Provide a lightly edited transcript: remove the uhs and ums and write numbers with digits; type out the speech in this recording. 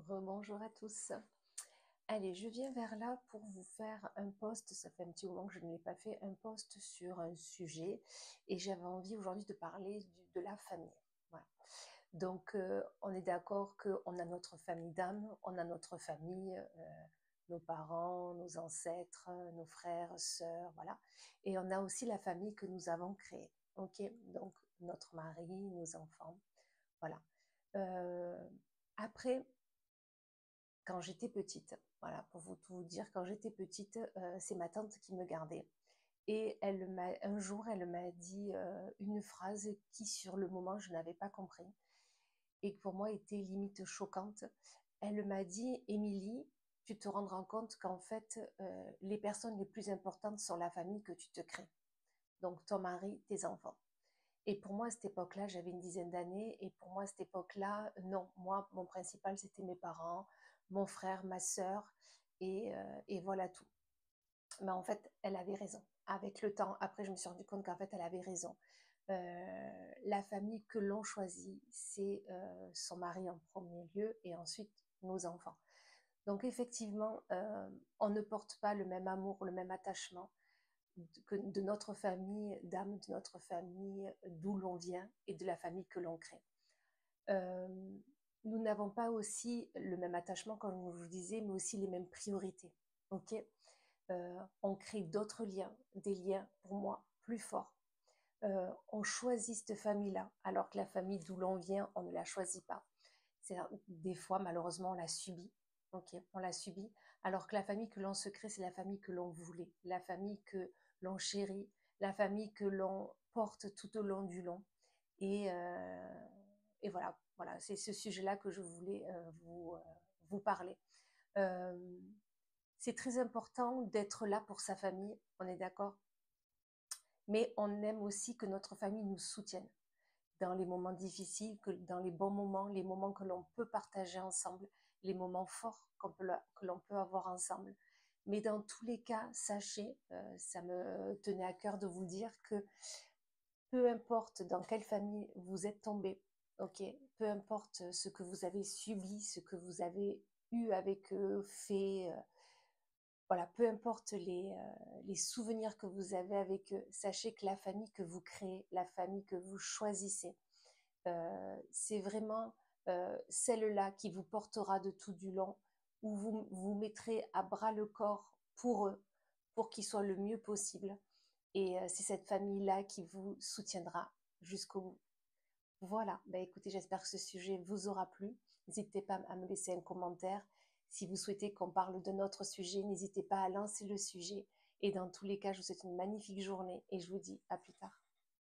Rebonjour à tous. Allez, je viens vers là pour vous faire un post, ça fait un petit moment que je ne l'ai pas fait, un post sur un sujet et j'avais envie aujourd'hui de parler de la famille. Voilà. Donc, on est d'accord qu'on a notre famille d'âme, on a notre famille, nos parents, nos ancêtres, nos frères, sœurs, voilà. Et on a aussi la famille que nous avons créée, ok? Donc, notre mari, nos enfants, voilà. Euh, Après, quand j'étais petite, voilà, pour vous tout vous dire, quand j'étais petite, c'est ma tante qui me gardait. Et un jour, elle m'a dit une phrase qui, sur le moment, je n'avais pas compris et qui pour moi était limite choquante. Elle m'a dit, Émilie, tu te rendras compte qu'en fait, les personnes les plus importantes sont la famille que tu te crées. Donc ton mari, tes enfants. Et pour moi, à cette époque-là, j'avais une dizaine d'années, et pour moi, à cette époque-là, non, moi, mon principal, c'était mes parents, mon frère, ma sœur, et voilà tout. Mais en fait, elle avait raison. Avec le temps, après, je me suis rendu compte qu'en fait, elle avait raison. La famille que l'on choisit, c'est son mari en premier lieu, et ensuite nos enfants. Donc effectivement, on ne porte pas le même amour, le même attachement de notre famille d'âme, de notre famille d'où l'on vient et de la famille que l'on crée. Euh, Nous n'avons pas aussi le même attachement, comme je vous disais, mais aussi les mêmes priorités. Ok. On crée d'autres liens, des liens pour moi plus forts. On choisit cette famille-là, alors que la famille d'où l'on vient, on ne la choisit pas. C'est des fois, malheureusement, on l'a subie. Ok, on l'a subie. Alors que la famille que l'on se crée, c'est la famille que l'on voulait, la famille que l'on chérit, la famille que l'on porte tout au long du long. Et, euh, et voilà, voilà, c'est ce sujet-là que je voulais vous parler. Euh, c'est très important d'être là pour sa famille, on est d'accord, mais on aime aussi que notre famille nous soutienne dans les moments difficiles, que dans les bons moments, les moments que l'on peut partager ensemble, les moments forts que l'on peut avoir ensemble. Mais dans tous les cas, sachez, ça me tenait à cœur de vous dire que peu importe dans quelle famille vous êtes tombé, ok, peu importe ce que vous avez subi, ce que vous avez eu avec eux, fait, voilà, peu importe les souvenirs que vous avez avec eux, sachez que la famille que vous créez, la famille que vous choisissez, c'est vraiment celle-là qui vous portera de tout du long, où vous vous mettrez à bras le corps pour eux, pour qu'ils soient le mieux possible. Et c'est cette famille-là qui vous soutiendra jusqu'au bout. Voilà, bah écoutez, j'espère que ce sujet vous aura plu. N'hésitez pas à me laisser un commentaire. Si vous souhaitez qu'on parle d'un autre sujet, n'hésitez pas à lancer le sujet. Et dans tous les cas, je vous souhaite une magnifique journée et je vous dis à plus tard.